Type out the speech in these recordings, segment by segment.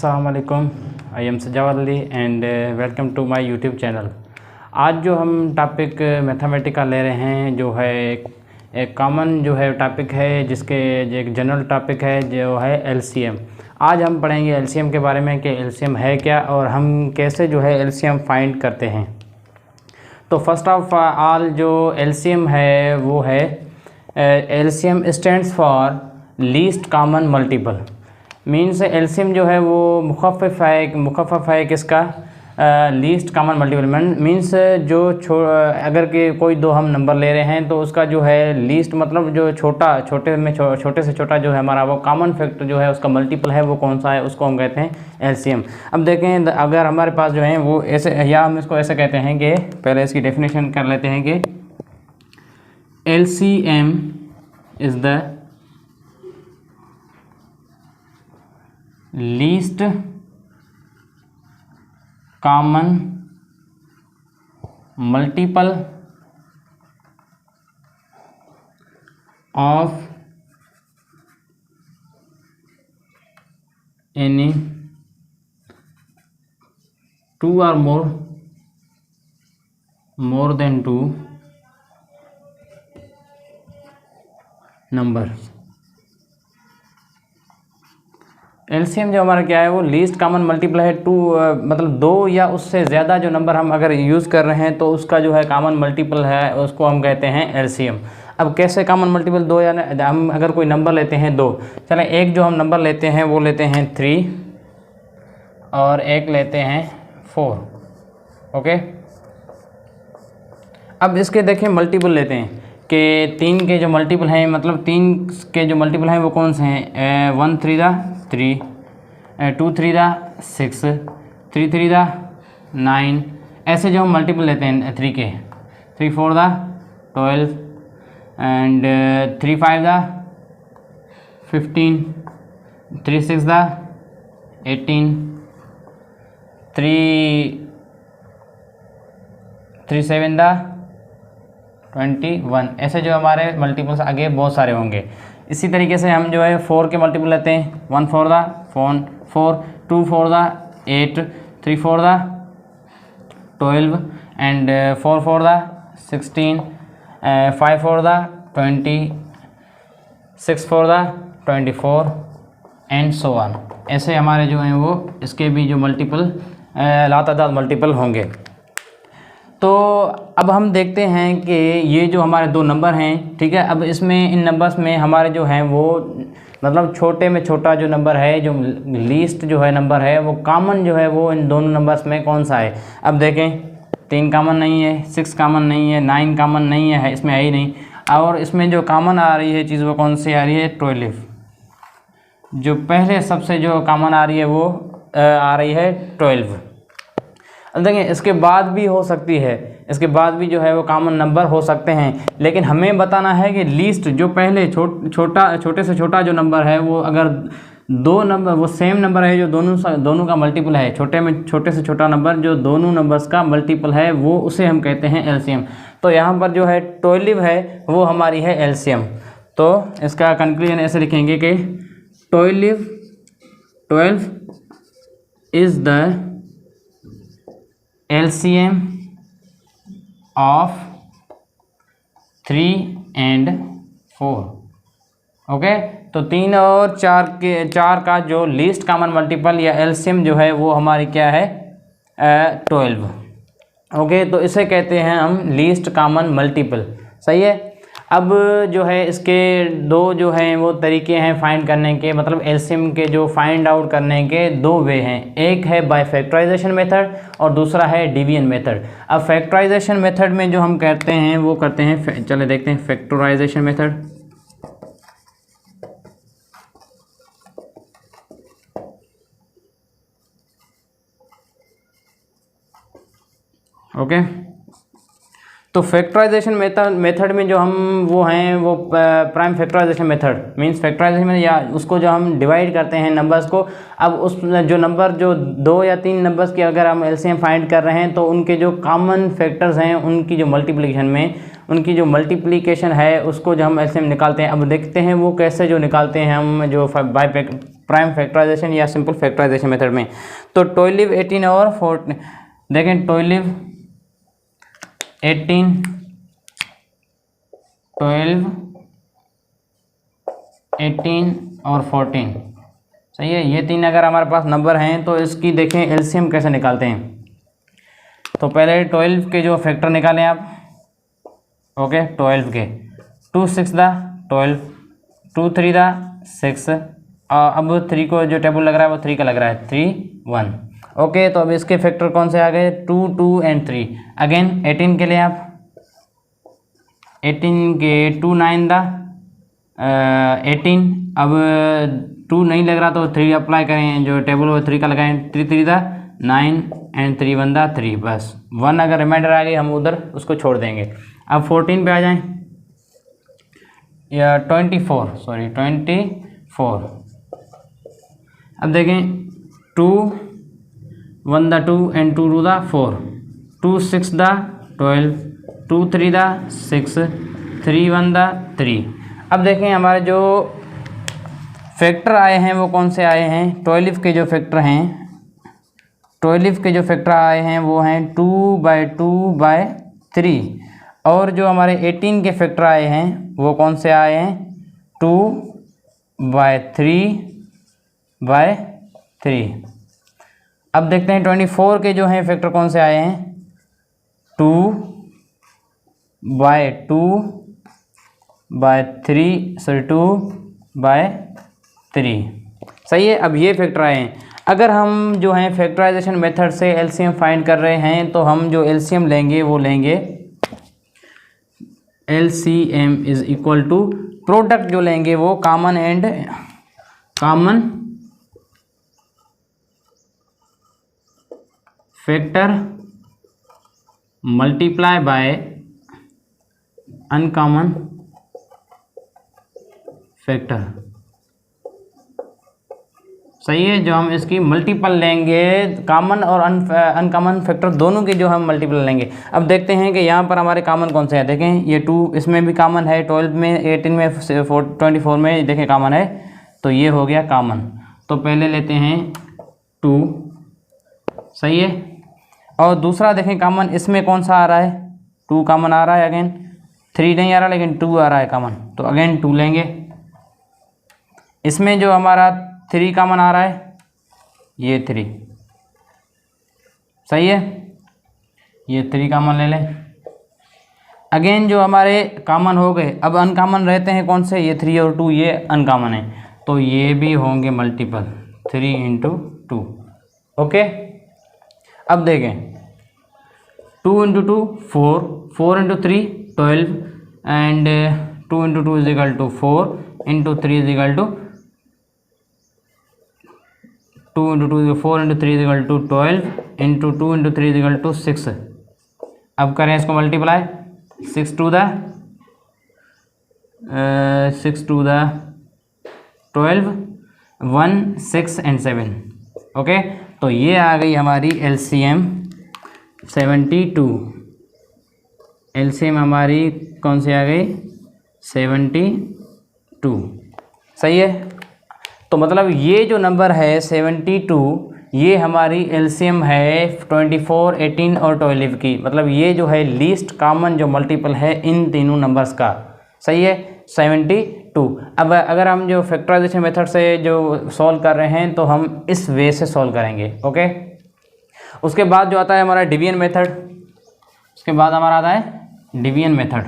अस्सलाम वालेकुम, I am Sajjad Ali and welcome to my YouTube channel. आज जो हम टॉपिक मैथमेटिक्स ले रहे हैं जो है एक कॉमन जो है टॉपिक है, जिसके एक जनरल टॉपिक है जो है एलसीएम। आज हम पढ़ेंगे एलसीएम के बारे में कि एलसीएम है क्या और हम कैसे जो है एलसीएम फाइंड करते हैं। तो फर्स्ट ऑफ ऑल जो एलसीएम है वो है LCM stands for least common multiple. Means LCM जो है वो मुखफ़फ़ है किसका, लीस्ट कॉमन मल्टीपल। मीन्स जो अगर कि कोई दो हम नंबर ले रहे हैं तो उसका जो है लीस्ट मतलब जो छोटे से छोटा जो है हमारा वो कॉमन फैक्टर जो है उसका मल्टीपल है वो कौन सा है, उसको हम कहते हैं एलसीएम। अब देखें अगर हमारे पास जो है वो ऐसे, या हम इसको ऐसे कहते हैं कि पहले इसकी डेफिनेशन कर लेते हैं कि LCM is the least common multiple of any two और more than two number. LCM जो हमारा क्या है वो लीस्ट कॉमन मल्टीपल है टू, मतलब दो या उससे ज़्यादा जो नंबर हम अगर यूज़ कर रहे हैं तो उसका जो है कॉमन मल्टीपल है उसको हम कहते हैं एलसीएम। अब कैसे कॉमन मल्टीपल दो, या हम अगर कोई नंबर लेते हैं दो, चलें एक जो हम नंबर लेते हैं वो लेते हैं 3 और एक लेते हैं 4। ओके, अब इसके देखें मल्टीपल लेते हैं कि 3 के जो मल्टीपल हैं, मतलब 3 के जो मल्टीपल हैं वो कौन से हैं, 1 3 3, 2 3 6, 3 3 9। ऐसे जो हम मल्टीपल लेते हैं 3 के, 3 4 12 एंड 3 5 15, 3 6 18, 3 7 21। ऐसे जो हमारे मल्टीपल्स आगे बहुत सारे होंगे। इसी तरीके से हम जो है 4 के मल्टीपल लेते हैं, 1 4 4, 2 4 8, 3 4 12 एंड 4 4 16, 5 4 20, 6 4 24 एंड सो ऑन। ऐसे हमारे जो हैं वो इसके भी जो मल्टीपल लातादाद मल्टीपल होंगे। तो अब हम देखते हैं कि ये जो हमारे दो नंबर हैं, ठीक है, अब इसमें इन नंबर्स में हमारे जो हैं वो मतलब छोटे में छोटा जो नंबर है, जो लीस्ट जो है नंबर है वो कॉमन जो है वो इन दोनों नंबर्स में कौन सा है। अब देखें 3 कॉमन नहीं है, 6 कॉमन नहीं है, 9 कॉमन नहीं है, इसमें है ही नहीं। और इसमें जो कॉमन आ रही है चीज़ वो कौन सी आ रही है, 12। जो पहले सबसे जो कॉमन आ रही है वो आ रही है 12। अब देखें इसके बाद भी हो सकती है, इसके बाद भी जो है वो कॉमन नंबर हो सकते हैं, लेकिन हमें बताना है कि लीस्ट जो पहले छोटे से छोटा जो नंबर है वो अगर दो नंबर वो सेम नंबर है जो दोनों का मल्टीपल है, छोटे से छोटा नंबर जो दोनों नंबर्स का मल्टीपल है वो उसे हम कहते हैं एलसीएम। तो यहाँ पर जो है 12 है वो हमारी है एलसीएम। तो इसका कंक्लूजन ऐसे लिखेंगे कि 12 is the LCM of 3 and 4। Okay, तो 3 और 4 का जो लीस्ट कॉमन मल्टीपल या LCM जो है वो हमारी क्या है, 12। ओके, तो इसे कहते हैं हम लीस्ट कॉमन मल्टीपल। सही है। अब जो है इसके दो जो हैं वो तरीके हैं फाइंड करने के, मतलब एलसीएम के जो फाइंड आउट करने के दो वे हैं। एक है बाय फैक्टराइजेशन मेथड और दूसरा है डिवीजन मेथड। अब फैक्टराइजेशन मेथड में जो हम करते हैं वो करते हैं, चले देखते हैं फैक्टराइजेशन मेथड। ओके, तो फैक्टराइजेशन मेथड में जो हम वो हैं वो prime factorization method means factorization में, या उसको जो हम डिवाइड करते हैं नंबर्स को। अब उस जो नंबर जो 2 या 3 नंबर्स की अगर हम एलसीएम फाइंड कर रहे हैं तो उनके जो कॉमन फैक्टर्स हैं उनकी जो मल्टीप्लिकेशन में उनकी जो मल्टीप्लिकेशन है उसको जो हम एलसीएम निकालते हैं। अब देखते हैं वो कैसे जो निकालते हैं हम, जो बाय प्राइम फैक्टराइजेशन या सिंपल फैक्टराइजेशन मेथड में। तो 12, 18 और 14 देखें, 12, 18, 12, 18 और 14, सही है। ये तीन अगर हमारे पास नंबर हैं तो इसकी देखें एलसीएम कैसे निकालते हैं। तो पहले 12 के जो फैक्टर निकालें आप, ओके, 12 के 2 6 दा 12, 2 3 दा 6, अब 3 को जो टेबल लग रहा है वो 3 का लग रहा है, 3 1, ओके। तो अब इसके फैक्टर कौन से आ गए, 2 2 एंड 3। अगेन 18 के लिए आप 18 के 2 9 दा 18, अब 2 नहीं लग रहा तो 3 अप्लाई करें, जो टेबल वो 3 का लगाएं, 3 3 दा 9 एंड 3 1 दा 3, बस 1 अगर रिमाइंडर आ गई हम उधर उसको छोड़ देंगे। अब 14 पे आ जाएं, या 24, सॉरी 24। अब देखें 2 1 दा 2 एंड 2 2 दा 4, 2 6 दा 12, 2 3 दा 6, 3 1 दा 3। अब देखें हमारे जो फैक्टर आए हैं वो कौन से आए हैं, 12 के जो फैक्टर हैं, 12 के जो फैक्टर आए हैं वो हैं 2/2/3, और जो हमारे 18 के फैक्टर आए हैं वो कौन से आए हैं, 2/3/3। अब देखते हैं 24 के जो हैं फैक्टर कौन से आए हैं, 2/2/3, सॉरी 2/3, सही है। अब ये फैक्टर आए हैं। अगर हम जो हैं फैक्टराइजेशन मेथड से एलसीएम फाइंड कर रहे हैं तो हम जो एलसीएम लेंगे वो लेंगे, LCM is equal to, product जो लेंगे वो common and common factor multiply by uncommon factor, सही है। जो हम इसकी मल्टीपल लेंगे, कॉमन और अनकॉमन फैक्टर दोनों के जो हम मल्टीपल लेंगे। अब देखते हैं कि यहाँ पर हमारे कॉमन कौन से हैं। देखें ये 2 इसमें भी कॉमन है, 12 में, 18 में, 24 में देखें कॉमन है, तो ये हो गया कॉमन। तो पहले लेते हैं 2, सही है। और दूसरा देखें कॉमन इसमें कौन सा आ रहा है, 2 कॉमन आ रहा है, अगेन 3 नहीं आ रहा लेकिन 2 आ रहा है कॉमन, तो अगेन 2 लेंगे। इसमें जो हमारा 3 कॉमन आ रहा है, ये 3, सही है, ये 3 कॉमन ले लें। अगेन जो हमारे कॉमन हो गए, अब अनकॉमन रहते हैं कौन से, ये 3 और 2 ये अनकॉमन है, तो ये भी होंगे मल्टीपल, 3 × 2, ओके। अब देखें 2 × 2 4, 4 × 3 12, एंड 2 × 2 = 4, × 3 = 2 × 2 4 × 3 = 12, × 2 × 3 = 6। अब करें इसको मल्टीप्लाई, 6 2 दा 12, 1 6 एंड 7, ओके। तो ये आ गई हमारी एलसीएम 72। एलसीएम हमारी कौन सी आ गई, 72, सही है। तो मतलब ये जो नंबर है 72, ये हमारी एलसीएम है 24, 18 और 12 की। मतलब ये जो है लीस्ट कॉमन जो मल्टीपल है इन तीनों नंबर्स का, सही है, 72। अब अगर हम जो फैक्टराइजेशन मेथड से जो सॉल्व कर रहे हैं तो हम इस वे से सॉल्व करेंगे, ओके। उसके बाद जो आता है हमारा डिवीजन मेथड, उसके बाद हमारा आता है डिवीजन मेथड।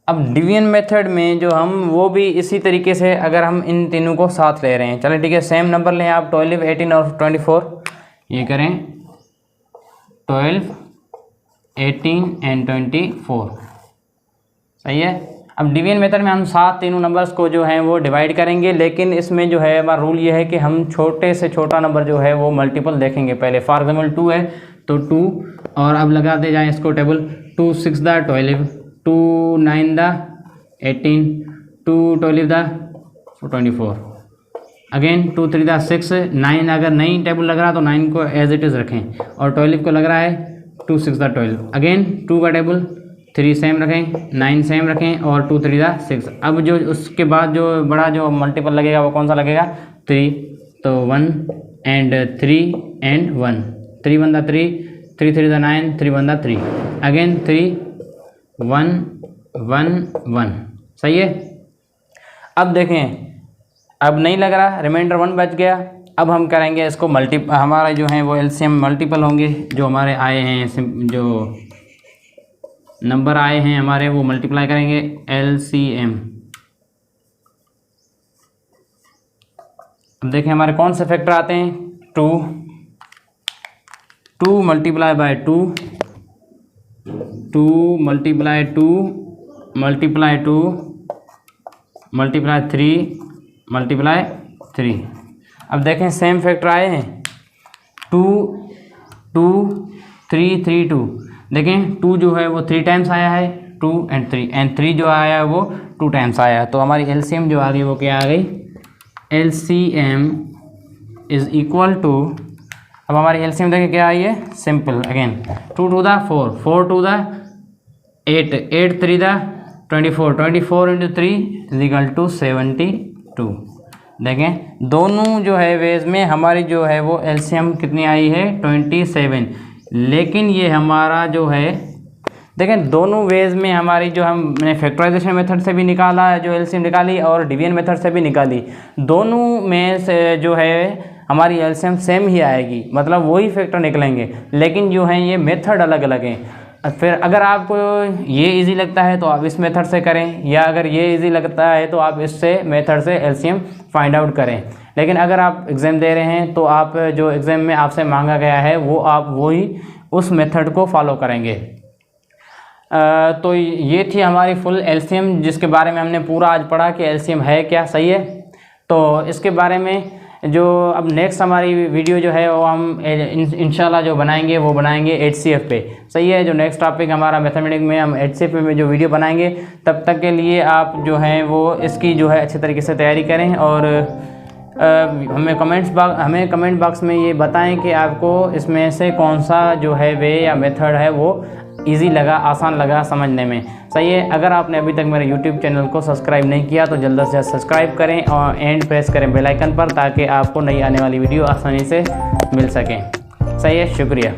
अब डिवीजन मेथड में जो हम वो भी इसी तरीके से, अगर हम इन तीनों को साथ ले रहे हैं, चलें ठीक है, सेम नंबर लें आप, 12, 18 और 24, ये करें 12, 18 एंड 24, सही है। अब डिवीजन मेथड में हम साथ तीनों नंबर्स को जो है वो डिवाइड करेंगे, लेकिन इसमें जो है हमारा रूल ये है कि हम छोटे से छोटा नंबर जो है वो मल्टीपल देखेंगे पहले। फॉर एग्जाम्पल 2 है तो 2, और अब लगाते जाएँ इसको टेबल, 2 6 दा 12, 2 9 दा 18, 2 12 दा 24। अगेन 2 3 दा 6, 9 अगर नई टेबल लग रहा है तो 9 को एज इट इज़ रखें, और 12 को लग रहा है 2 6 दा 12, अगेन 2 का टेबल 3 सेम रखें, 9 सेम रखें, और 2 3 दा 6। अब जो उसके बाद जो बड़ा जो मल्टीपल लगेगा वो कौन सा लगेगा, 3, तो 1 एंड 3 एंड 1, 3 1 दा 3, 3 3 दा 9, 3 1 दा 3, अगेन 3 1 1 1, सही है। अब देखें, अब नहीं लग रहा, रिमाइंडर 1 बच गया। अब हम करेंगे इसको हमारा जो है वो एलसीएम मल्टीपल होंगे, जो हमारे आए हैं, जो नंबर आए हैं हमारे वो मल्टीप्लाई करेंगे एलसीएम। अब देखें हमारे कौन से फैक्टर आते हैं, 2 multiply by 2, 2 multiply 2 multiply 2 multiply 3 multiply 3। अब देखें सेम फैक्टर आए हैं, 2 2 3 3 2, देखें 2 जो है वो 3 टाइम्स आया है, 2 एंड 3, एंड 3 जो आया है वो 2 टाइम्स आया है। तो हमारी एलसीएम जो आ गई वो क्या आ गई, एलसीएम इज इक्वल टू, अब हमारी एलसीएम देखें क्या आई है, सिंपल, अगेन 2 2 दा 4, 4 2 दा 8, 8 3 दा 24, 24 इंटू 3 इज इक्वल टू 72। देखें दोनों जो है वेज में हमारी जो है वो एलसीएम कितनी आई है, 27। लेकिन ये हमारा जो है, देखें दोनों वेज में हमारी जो हमने फैक्टराइजेशन मेथड से भी निकाला जो एलसीएम निकाली, और डिवीजन मेथड से भी निकाली, दोनों में से जो है हमारी एलसीएम सेम ही आएगी, मतलब वही फैक्टर निकलेंगे, लेकिन जो है ये मेथड अलग अलग हैं। फिर अगर आपको ये इजी लगता है तो आप इस मेथड से करें, या अगर ये इजी लगता है तो आप इससे मेथड से एलसीएम फाइंड आउट करें। लेकिन अगर आप एग्ज़ाम दे रहे हैं तो आप जो एग्ज़ाम में आपसे मांगा गया है वो आप वही उस मेथड को फॉलो करेंगे। तो ये थी हमारी फुल एलसीएम, जिसके बारे में हमने पूरा आज पढ़ा कि एलसीएम है क्या, सही है। तो इसके बारे में जो अब नेक्स्ट हमारी वीडियो जो है वो हम इंशाल्लाह जो बनाएंगे वो बनाएंगे एचसीएफ पे, सही है। जो नेक्स्ट टॉपिक हमारा मैथमेटिक्स में हम एचसीएफ में जो वीडियो बनाएंगे, तब तक के लिए आप जो हैं वो इसकी जो है अच्छे तरीके से तैयारी करें, और हमें कमेंट बॉक्स में ये बताएं कि आपको इसमें से कौन सा जो है वे या मेथड है वो इजी लगा, आसान लगा समझने में, सही है। अगर आपने अभी तक मेरे YouTube चैनल को सब्सक्राइब नहीं किया तो जल्द से जल्द सब्सक्राइब करें और एंड प्रेस करें बेल आइकन पर, ताकि आपको नई आने वाली वीडियो आसानी से मिल सकें, सही है। शुक्रिया।